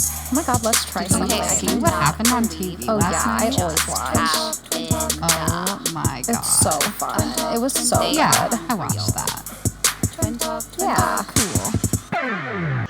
Oh my god, let's try something. See what happened on TV last night? I always watch. Oh my god. It's so fun. It was so Yeah, good. I watched that. Yeah. Cool.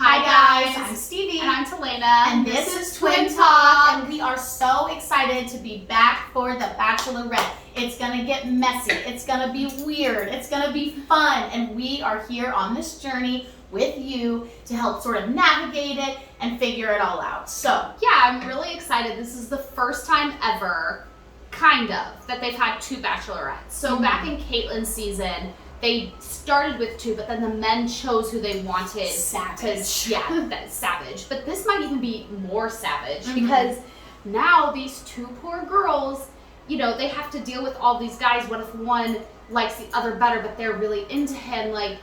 Hi guys, I'm Stevie. And I'm Talena. And this is Twin Talk. And we are so excited to be back for the Bachelorette. It's gonna get messy, it's gonna be weird, it's gonna be fun. And we are here on this journey with you to help sort of navigate it and figure it all out. So, yeah, I'm really excited. This is the first time ever, kind of, that they've had two Bachelorettes. So back in Caitlin's season, they started with two, but then the men chose who they wanted. Savage. That's savage. But this might even be more savage because now these two poor girls, you know, they have to deal with all these guys. What if one likes the other better, but they're really into him? Like,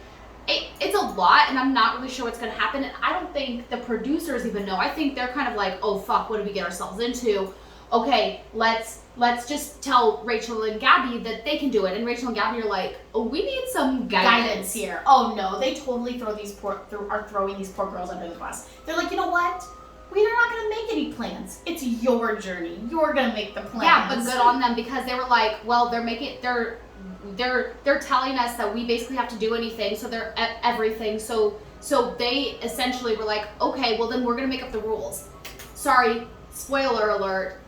it's a lot, and I'm not really sure what's going to happen. And I don't think the producers even know. I think they're kind of like, oh, fuck, what did we get ourselves into? Okay, let's just tell Rachel and Gabby that they can do it. And Rachel and Gabby are like, oh, we need some guidance here. Oh no, they totally are throwing these poor girls under the bus. They're like, you know what? We're not gonna make any plans. It's your journey. You're gonna make the plans. Yeah, but good on them because they were like, well, they're telling us that we basically have to do anything, so they're everything. So they essentially were like, okay, well then we're gonna make up the rules. Sorry, spoiler alert.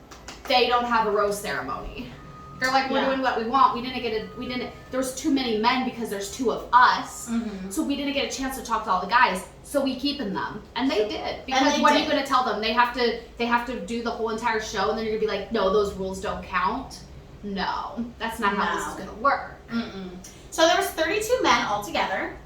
They don't have a rose ceremony. They're like, we're doing what we want. There was too many men because there's two of us. So we didn't get a chance to talk to all the guys. So we keeping them. And they did. Because what are you going to tell them? They have to do the whole entire show and then you're going to be like, no, those rules don't count. No, that's not how this is going to work. So there was 32 men altogether.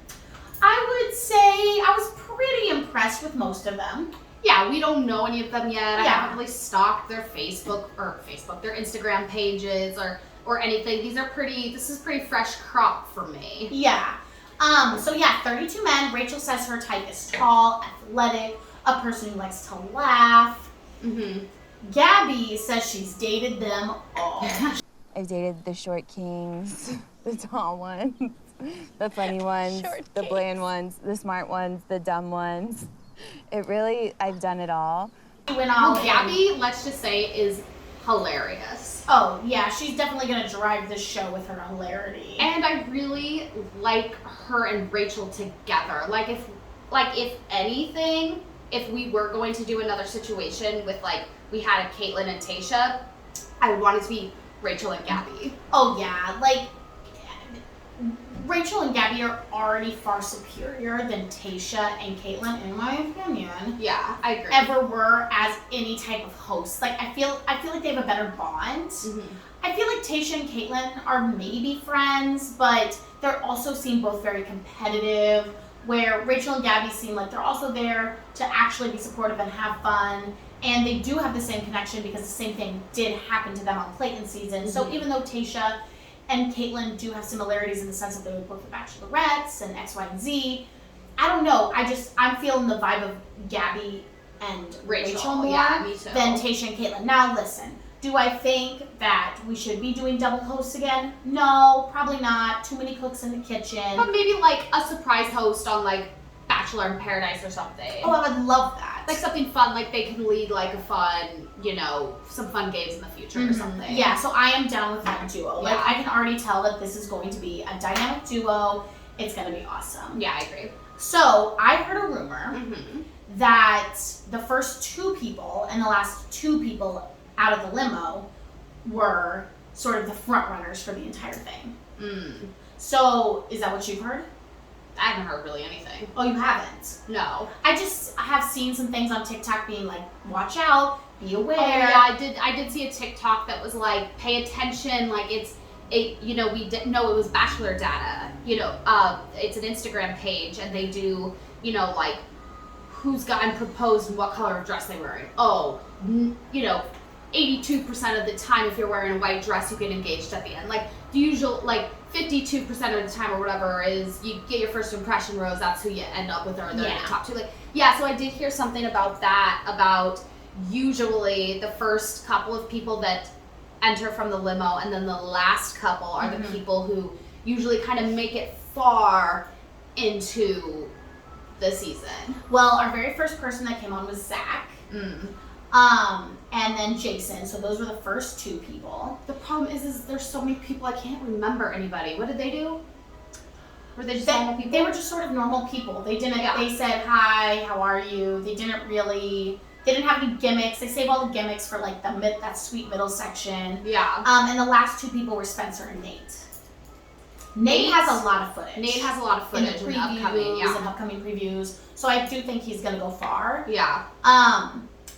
I would say I was pretty impressed with most of them. Yeah, we don't know any of them yet. I Yeah. haven't really stalked their their Instagram pages or anything. This is pretty fresh crop for me. Yeah. 32 men. Rachel says her type is tall, athletic, a person who likes to laugh. Gabby says she's dated them all. I've dated the short kings, the tall ones, the funny ones, the bland ones, the smart ones, the dumb ones. I've done it all. Gabby, let's just say, is hilarious. Oh, yeah, she's definitely going to drive this show with her hilarity. And I really like her and Rachel together. If anything, if we were going to do another situation with, we had a Caitlyn and Tayshia, I would want it to be Rachel and Gabby. Oh, yeah, Rachel and Gabby are already far superior than Tayshia and Caitlyn, in my opinion. Yeah, I agree. Ever were as any type of host. I feel like they have a better bond. I feel like Tayshia and Caitlyn are maybe friends, but they're also seem both very competitive, where Rachel and Gabby seem like they're also there to actually be supportive and have fun. And they do have the same connection because the same thing did happen to them on Clayton's season. So even though Tayshia and Caitlyn do have similarities in the sense that they were both the Bachelorettes and X, Y, and Z, I don't know. I'm feeling the vibe of Gabby and Rachel more than Tayshia and Caitlyn. Now listen, do I think that we should be doing double hosts again? No, probably not. Too many cooks in the kitchen. But maybe a surprise host on Bachelor in Paradise or something. Oh, I would love that. Something fun, they can lead a fun, some fun games in the future or something. Yeah, so I am down with that duo. Yeah. I can already tell that this is going to be a dynamic duo. It's going to be awesome. Yeah, I agree. So I heard a rumor that the first two people and the last two people out of the limo were sort of the front runners for the entire thing. So is that what you've heard? I haven't heard really anything. Oh, you haven't? No. I have seen some things on TikTok being watch out, be aware. Oh yeah, I did see a TikTok that was pay attention, we didn't know it was Bachelor data. It's an Instagram page and they do, who's gotten proposed and what color of dress they're wearing. 82% of the time if you're wearing a white dress you get engaged at the end. The usual 52% of the time or whatever is you get your first impression rose, that's who you end up with or they're in the top two. So I did hear something about that, about usually the first couple of people that enter from the limo and then the last couple are the people who usually kind of make it far into the season. Well, our very first person that came on was Zach. And then Jason. So those were the first 2 people. The problem is there's so many people I can't remember anybody. What did they do? Were they just normal people? They were just sort of normal people. They didn't. Yeah. They said hi, how are you? They didn't really. They didn't have any gimmicks. They save all the gimmicks for like that sweet middle section. Yeah. And the last 2 people were Spencer and Nate. Nate has a lot of footage. Nate has a lot of footage in the in previews upcoming, yeah. and upcoming previews. So I do think he's gonna go far. Yeah.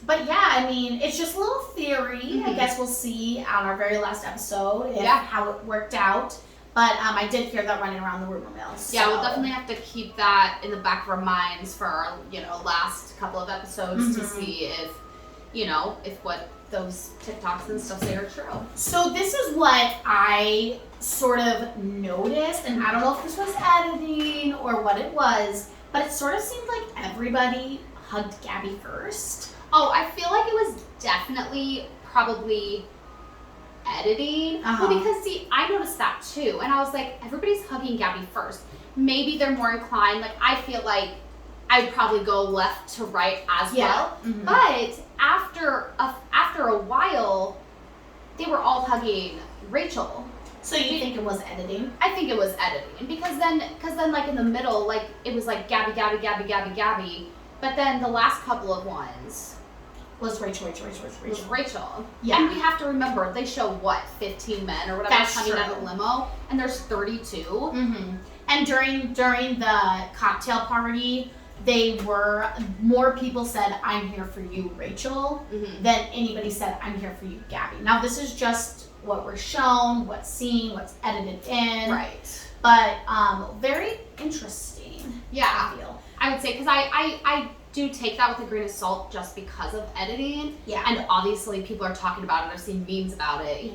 But yeah, I mean, it's just a little theory. I guess we'll see on our very last episode how it worked out. But I did hear that running around the rumor mill. So. Yeah, we'll definitely have to keep that in the back of our minds for our, last couple of episodes to see if, if what those TikToks and stuff say are true. So this is what I sort of noticed, and I don't know if this was editing or what it was, but it sort of seemed like everybody hugged Gabby first. Oh, I feel like it was definitely probably editing. Well, because see, I noticed that too, and I was like, everybody's hugging Gabby first. Maybe they're more inclined. Like, I feel like I'd probably go left to right as well. But after a while, they were all hugging Rachel. So you think it was editing? I think it was editing because then like in the middle, like it was like Gabby, but then the last couple of ones was Rachel. Yeah. And we have to remember, they show 15 men or whatever coming out of the limo, and there's 32. And during the cocktail party, more people said, "I'm here for you, Rachel," than anybody said, "I'm here for you, Gabby." Now this is just what we're shown, what's seen, what's edited in. Right. But very interesting. Yeah. I feel. I would say, because I do take that with a grain of salt just because of editing. Yeah. And obviously people are talking about it. I've seen memes about it.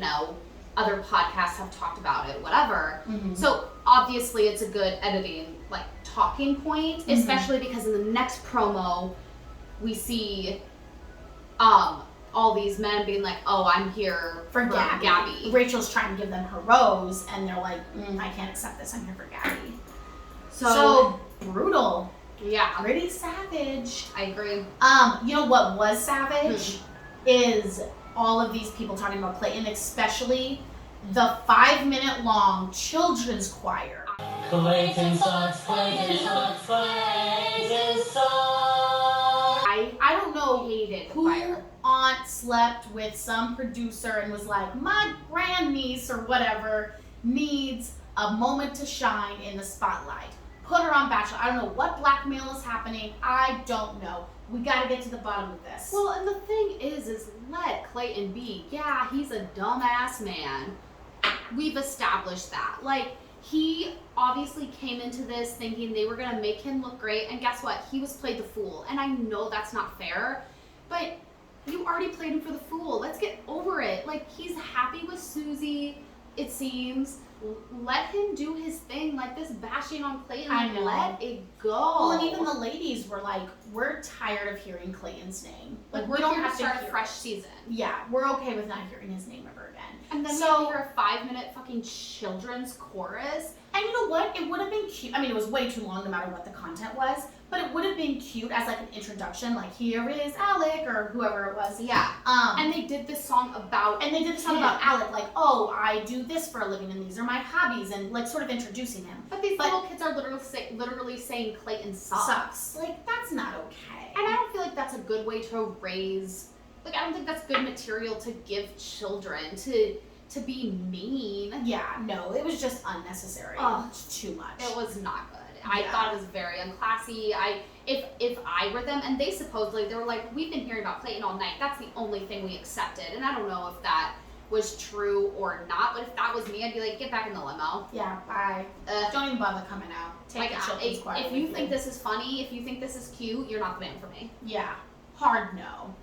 Other podcasts have talked about it, whatever. So obviously it's a good editing, like, talking point, especially because in the next promo we see all these men being like, "Oh, I'm here for Gabby." Rachel's trying to give them her rose, and they're like, "I can't accept this. I'm here for Gabby." So brutal. Yeah. Pretty savage. I agree. You know what was savage is all of these people talking about Clayton, especially the 5-minute long children's choir. Clayton sucks, Clayton sucks, Clayton sucks. I don't know Hated the who choir. aunt slept with some producer and was like, "My grandniece or whatever needs a moment to shine in the spotlight. Put her on Bachelor." I don't know what blackmail is happening. I don't know. We got to get to the bottom of this. Well, and the thing is let Clayton be. Yeah, he's a dumbass man. We've established that. Like, he obviously came into this thinking they were going to make him look great, and guess what? He was played the fool. And I know that's not fair, but you already played him for the fool. Let's get over it. Like, he's happy with Susie, it seems. Let him do his thing. Like, this bashing on Clayton, I know. let it go. Well, and even the ladies were like, "We're tired of hearing Clayton's name. Like, we we're don't here have to start hear a fresh it. season." Yeah, we're okay with not hearing his name ever again. And then we have to hear a 5-minute fucking children's chorus. And you know what? It would have been cute. I mean, it was way too long no matter what the content was, but it would have been cute as like an introduction, like, "Here is Alec," or whoever it was. Yeah. And they did this song about they did a song about Alec, like, "Oh, I do this for a living, and these are my hobbies," and like sort of introducing him. But these little kids are literally saying Clayton sucks. Like, that's not okay. And I don't feel like that's a good way to raise. Like, I don't think that's good material to give children to be mean. Yeah, no, it was just unnecessary. Oh, It's too much. It was not good. I thought it was very unclassy. If I were them, and they were like, "We've been hearing about Clayton all night. That's the only thing we accepted." And I don't know if that was true or not, but if that was me, I'd be like, "Get back in the limo." Yeah, bye. Don't even bother coming out. Take a children's choir. If you think this is funny, if you think this is cute, you're not the man for me. Yeah, hard no.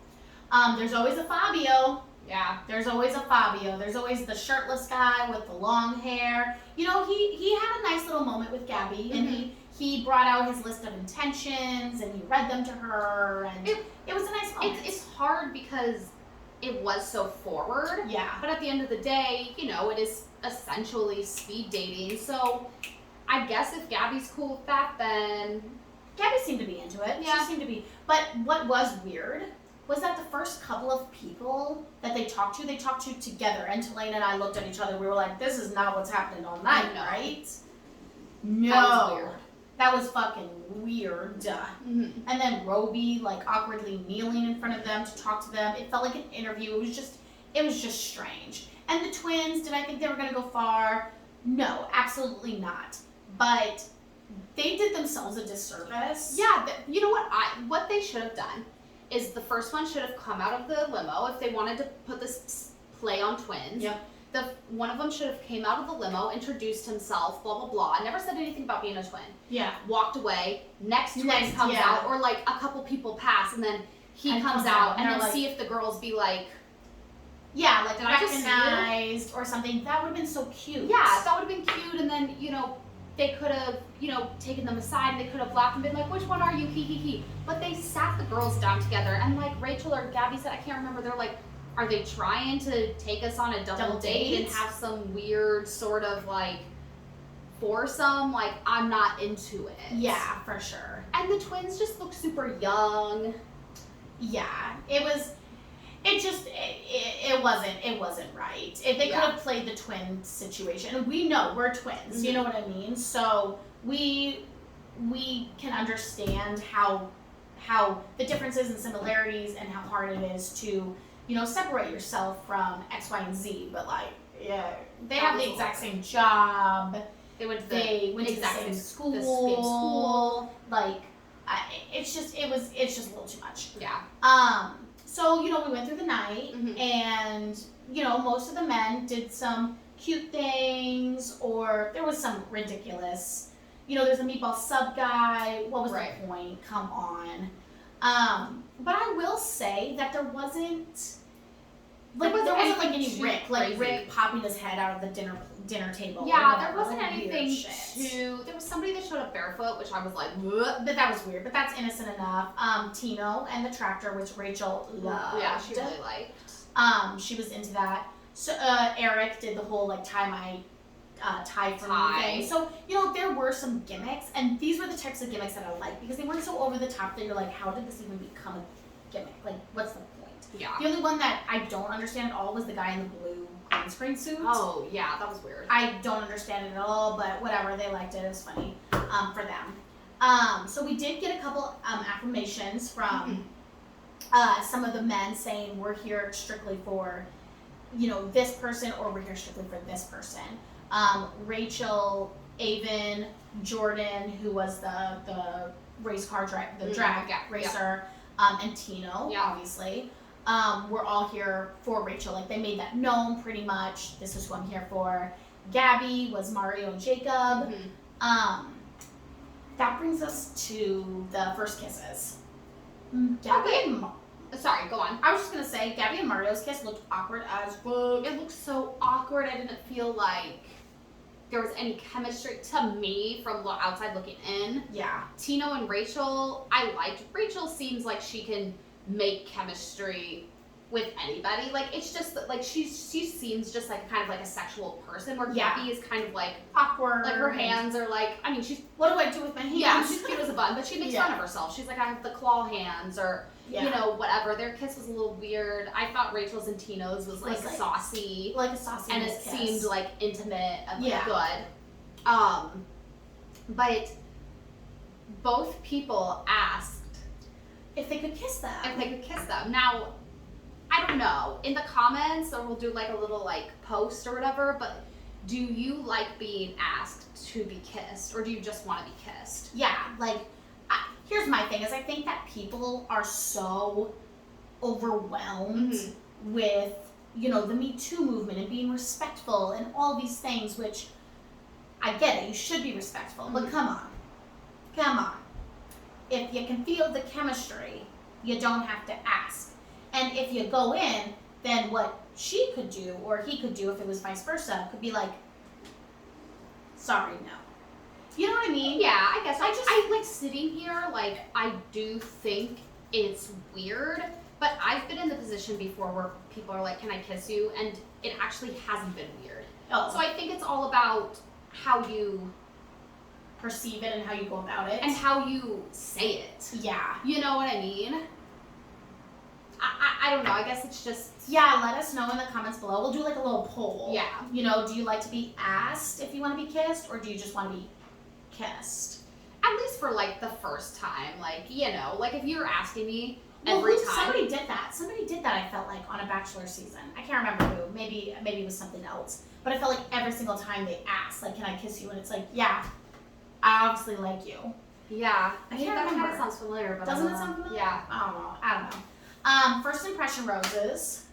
There's always a Fabio. Yeah. There's always a Fabio. There's always the shirtless guy with the long hair. You know, he had a nice little moment with Gabby, and he brought out his list of intentions, and he read them to her, and it was a nice moment. It's hard because it was so forward. Yeah. But at the end of the day, it is essentially speed dating. So I guess if Gabby's cool with that, then Gabby seemed to be into it. Yeah. She seemed to be. But what was weird was that the first couple of people that they talked to together. And Tulane and I looked at each other. We were like, this is not what's happening all night, right? No. That was weird. That was fucking weird. Mm-hmm. And then Roby, like, awkwardly kneeling in front of them to talk to them. It felt like an interview. It was just strange. And the twins, did I think they were going to go far? No, absolutely not. But they did themselves a disservice. Yeah, you know what they should have done is the first one should have come out of the limo if they wanted to put this play on twins. Yep. One of them should have came out of the limo, introduced himself, blah blah blah. Never said anything about being a twin. Yeah. Walked away. Next twin comes yeah. out, or like a couple people pass, and then he comes out, and then like, see if the girls be like, yeah, like did I just see recognized or something. That would have been so cute. Yeah, that would have been cute, and then they could have taken them aside, and they could have laughed and been like, which one are you? He he he. But they sat the girls down together, and like Rachel or Gabby said, I can't remember. They're like, are they trying to take us on a double date and have some weird sort of like foursome? Like, I'm not into it. Yeah, for sure. And the twins just look super young. Yeah, it wasn't right. If they could have played the twin situation, and we know we're twins, you know what I mean? So we can understand how the differences and similarities and how hard it is to separate yourself from X, Y, and Z. But like, yeah, they have the exact same job. They went to the same school. Like, it's just a little too much. Yeah. So, we went through the night, and, most of the men did some cute things, or there was some ridiculous, there's a meatball sub guy. What was the point? Come on. But I will say that there wasn't any Rick, like Rick popping his head out of the dinner table. Yeah, there wasn't anything there was somebody that showed up barefoot, which I was like, but that was weird. But that's innocent enough. Tino and the tractor, which Rachel loved. Yeah, she really liked. She was into that. So Eric did the whole like tie for me thing. So there were some gimmicks, and these were the types of gimmicks that I like because they weren't so over the top that you're like, how did this even become a gimmick? Like, what's the point? Yeah. The only one that I don't understand at all was the guy in the blue green screen suit. Oh yeah, that was weird. I don't understand it at all, but whatever, they liked it. It was funny for them. So we did get a couple affirmations from some of the men saying we're here strictly for this person, or we're here strictly for this person. Rachel, Avon, Jordan, who was the race car drag racer, and Tino, obviously. We're all here for Rachel. Like, they made that known pretty much. This is who I'm here for. Gabby was Mario and Jacob. That brings us to the first kisses. Sorry, go on. I was just going to say, Gabby and Mario's kiss looked awkward as fuck. It looked so awkward. I didn't feel like there was any chemistry to me from outside looking in. Yeah. Tino and Rachel, I liked. Rachel seems like she can make chemistry with anybody. Like, it's just that, like, she seems just like kind of like a sexual person, where Gabby is kind of like awkward. Like, her hands are like, I mean, she's, what do I do with my hands? Yeah, she's cute as a bun, but she makes fun of herself. She's like, I have the claw hands, or whatever. Their kiss was a little weird. I thought Rachel's and Tino's was like saucy, like a saucy, and it kiss. Seemed like intimate and like good. But both people asked if they could kiss them. Now, I don't know. In the comments, or we'll do like a little like post or whatever, but do you like being asked to be kissed, or do you just want to be kissed? Yeah, like, here's my thing, is I think that people are so overwhelmed with, the Me Too movement and being respectful and all these things, which I get it, you should be respectful, but come on. If you can feel the chemistry, you don't have to ask. And if you go in, then what she could do, or he could do if it was vice versa, could be like, sorry, no. You know what I mean? Yeah, I guess. I like sitting here, like, I do think it's weird, but I've been in the position before where people are like, can I kiss you? And it actually hasn't been weird. Oh. So I think it's all about how you perceive it and how you go about it. And how you say it. Yeah. You know what I mean? I don't know. I guess it's just. Yeah, let us know in the comments below. We'll do like a little poll. Yeah. You know, do you like to be asked if you want to be kissed, or do you just want to be kissed? At least for like the first time, like, you know, like if you're asking me Well, every time. Somebody did that. Somebody did that, I felt like, on a Bachelor season. I can't remember who. Maybe it was something else. But I felt like every single time they asked, like, can I kiss you? And it's like, yeah, I obviously like you. Yeah. I mean, can't that kind remember. of sounds familiar, but Doesn't I it don't sound know. familiar? Yeah. I don't know. First impression roses.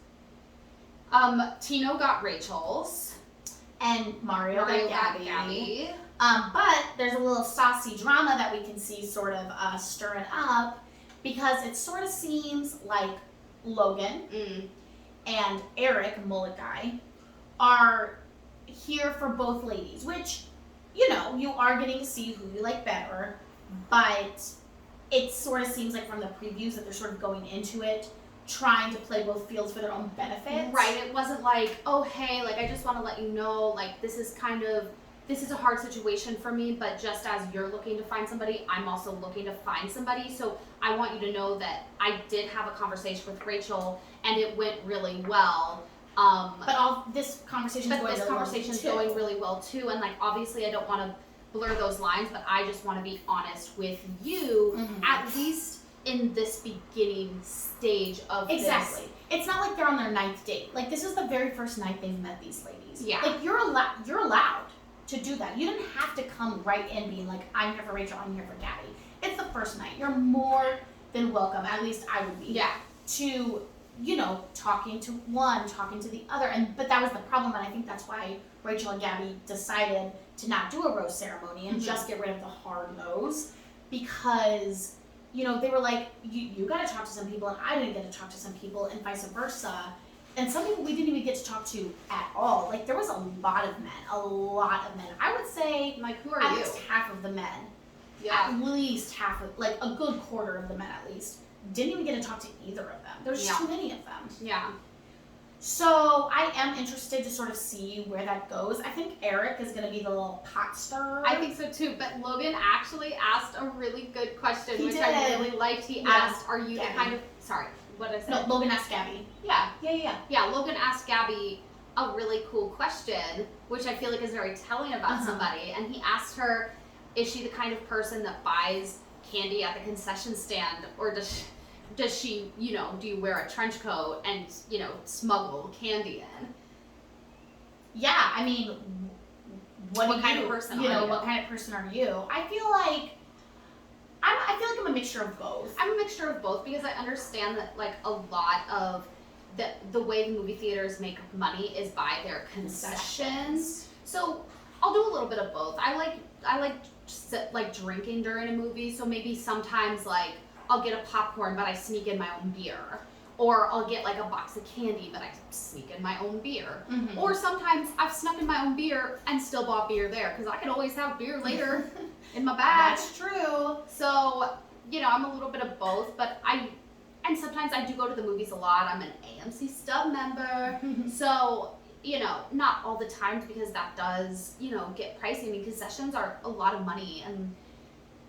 Tino got Rachel's. And Mario got Gabby. Gabby. But there's a little saucy drama that we can see sort of stirring up, because it sort of seems like Logan and Eric, mullet guy, are here for both ladies, which, you know, you are getting to see who you like better, but it sort of seems like from the previews that they're sort of going into it trying to play both fields for their own benefit. Right. It wasn't like, oh, hey, like, I just want to let you know, like, this is a hard situation for me, but just as you're looking to find somebody, I'm also looking to find somebody. So I want you to know that I did have a conversation with Rachel, and it went really well. But this conversation's going really well too, and like obviously I don't want to blur those lines, but I just want to be honest with you, at least in this beginning stage of Exactly. this. It's not like they're on their 9th date. Like, this is the very first night they've met these ladies. Yeah. Like, you're allowed to do that. You didn't have to come right in being like, I'm here for Rachel, I'm here for Gabby. It's the first night. You're more than welcome, at least I would be, to, you know, talking to one, talking to the other. But that was the problem, and I think that's why Rachel and Gabby decided to not do a rose ceremony and just get rid of the hard nose, because, you know, they were like, you got to talk to some people, and I didn't get to talk to some people, and vice versa. And some people we didn't even get to talk to at all. Like, there was a lot of men. I would say, Like, who are at you? least half of the men. Yeah. At least half of, like, a good quarter of the men at least, didn't even get to talk to either of them. There was too many of them. Yeah. So I am interested to sort of see where that goes. I think Eric is going to be the little pot stirrer. I think so too, but Logan actually asked a really good question, He which did. I really liked. He asked, are you Gabby. the kind of, sorry, what did I say? No, Logan asked Gabby. Yeah. Yeah. Logan asked Gabby a really cool question, which I feel like is very telling about somebody. And he asked her, is she the kind of person that buys candy at the concession stand, or does she, you know, do you wear a trench coat and, you know, smuggle candy in? Yeah, I mean, what kind of person are you? What kind of person are you? I feel like I'm a mixture of both. I'm a mixture of both, because I understand that, like, a lot of the way the movie theaters make money is by their concessions. So I'll do a little bit of both. I like drinking during a movie, so maybe sometimes, like, I'll get a popcorn, but I sneak in my own beer. Or I'll get, like, a box of candy, but I sneak in my own beer. Or sometimes I've snuck in my own beer and still bought beer there, because I could always have beer later in my bag. That's true. So, you know, I'm a little bit of both, but and sometimes I do go to the movies a lot. I'm an AMC Stub member. So, you know, not all the time, because that does, you know, get pricey. I mean, concessions are a lot of money, and,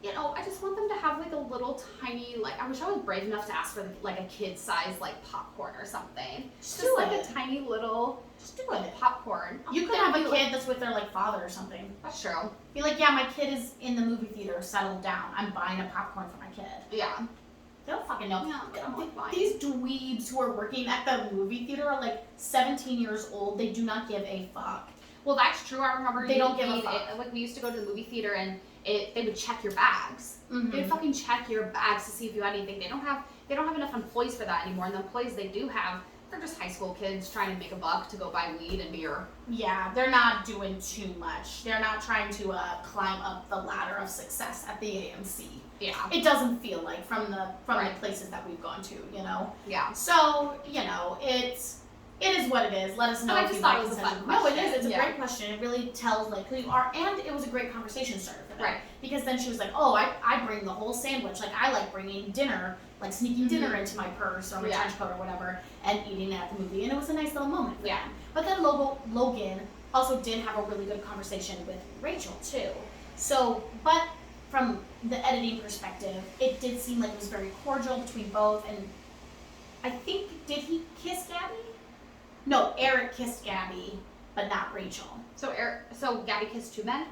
you know, I just want them to have, like, a little tiny, like, I wish I was brave enough to ask for, like, a kid-size, like, popcorn or something. Just like a tiny little Just do it. popcorn. You could have a kid that's with their, like, father or something. That's true. Be like, yeah, my kid is in the movie theater, settled down. I'm buying a popcorn for my kid. Yeah. They don't fucking know. Yeah, they don't like buying. These dweebs who are working at the movie theater are like 17 years old. They do not give a fuck. Well, that's true. I remember They don't give a fuck. Like, we used to go to the movie theater, and they would check your bags. Mm-hmm. They would fucking check your bags to see if you had anything. They don't have enough employees for that anymore. And the employees they do have, they're just high school kids trying to make a buck to go buy weed and beer. Yeah, they're not doing too much. They're not trying to climb up the ladder of success at the AMC. Yeah. It doesn't feel like from the Right. places that we've gone to, you know. Yeah. So, you know, it is what it is. Let us know But I if just you thought like it was a concession. fun No, it question. is. It's a Yeah. great question. It really tells like who you are, and it was a great conversation starter for them. Right. Because then she was like, "Oh, I bring the whole sandwich. Like I like bringing dinner, like sneaking dinner into my purse or my Yeah. trench coat or whatever, and eating it at the movie." And it was a nice little moment for Yeah. them. But then Logan also did have a really good conversation with Rachel too. So, but from the editing perspective, it did seem like it was very cordial between both, and I think did he kiss Gabby? No, Eric kissed Gabby, but not Rachel. So Gabby kissed 2 men?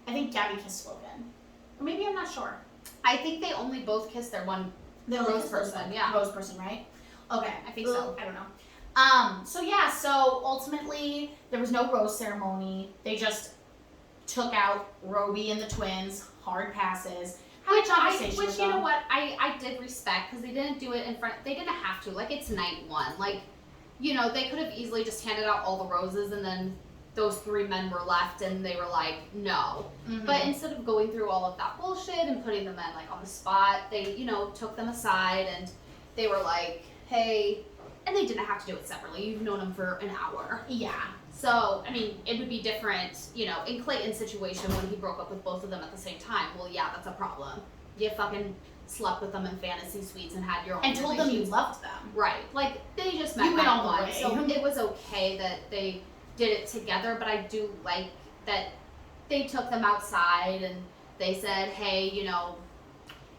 I think Gabby kissed Logan. Or maybe I'm not sure. I think they only both kissed their one rose person, yeah. Rose person, right? Okay. I think so. I don't know. So ultimately there was no rose ceremony. They just took out Roby and the twins, hard passes. Which Which you know what, I did respect, because they didn't do it in front, they didn't have to, like, it's night 1, like, you know, they could have easily just handed out all the roses and then those 3 men were left and they were like, no. Mm-hmm. But instead of going through all of that bullshit and putting the men, like, on the spot, they, you know, took them aside and they were like, hey, and they didn't have to do it separately, you've known them for an hour. Yeah. So, I mean, it would be different, you know, in Clayton's situation when he broke up with both of them at the same time. Well, yeah, that's a problem. You fucking slept with them in fantasy suites and had your own And told them you relations. loved them. Right. Like, they just met You went night all the 1, way. so it was okay that they did it together, but I do like that they took them outside and they said, hey, you know,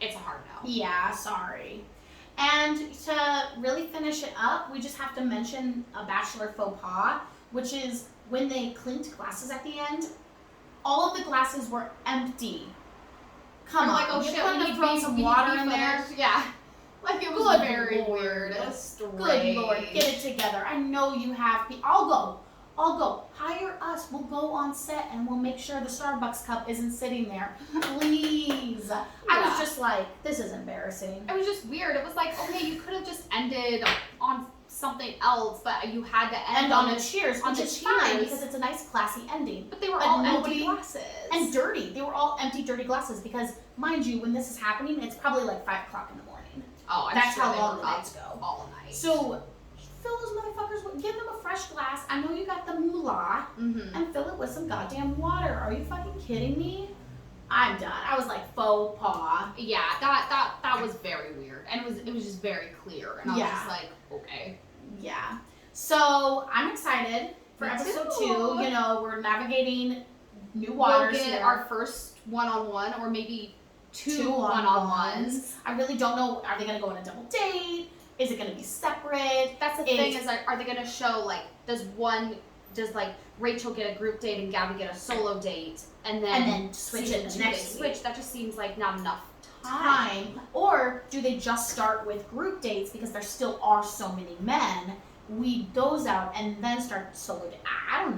it's a hard no. Yeah, sorry. And to really finish it up, we just have to mention a bachelor faux pas, which is when they clinked glasses at the end, all of the glasses were empty. Come We're on, like, oh you shit, couldn't we have need thrown beef, some we need water beef in there. footage. Yeah. Like, it was Good very Lord. weird. It was Good strange. Lord, get it together. I know you have. I'll go. Hire us. We'll go on set and we'll make sure the Starbucks cup isn't sitting there. Please. I was Yeah. just like, this is embarrassing. It was just weird. It was like, okay, you could have just ended on something else, but you had to end And on a this- cheers, on which the is fine cheers. because it's a nice classy ending. But they were But all nobody- empty glasses. And dirty. They were all empty, dirty glasses because, mind you, when this is happening, it's probably like 5 o'clock in the morning. oh, I'm That's sure how they long were the up nights go. all night. So, fill those motherfuckers with, give them a fresh glass. I know you got the moolah. Mm-hmm. And fill it with some goddamn water. Are you fucking kidding me? I'm done. I was like faux pas. Yeah, that was very weird, and it was just very clear, and I was Yeah. just like, okay. Yeah. So I'm excited for Me episode too. 2. You know, we're navigating new We'll waters get here. our first one-on-one, or maybe two Two one-on-ones. I really don't know. Are they gonna go on a double date? Is it gonna be separate? That's the thing is, like, are they gonna show, like, does like Rachel get a group date and Gabby get a solo date, and then switch season it the 2 next they week. switch? That just seems like not enough Time. Or do they just start with group dates because there still are so many men? Weed those out and then start solo date. I don't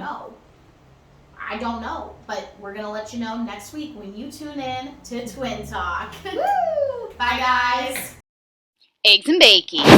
know. But we're gonna let you know next week when you tune in to Twin Talk. Woo! Bye guys. Eggs and bacon.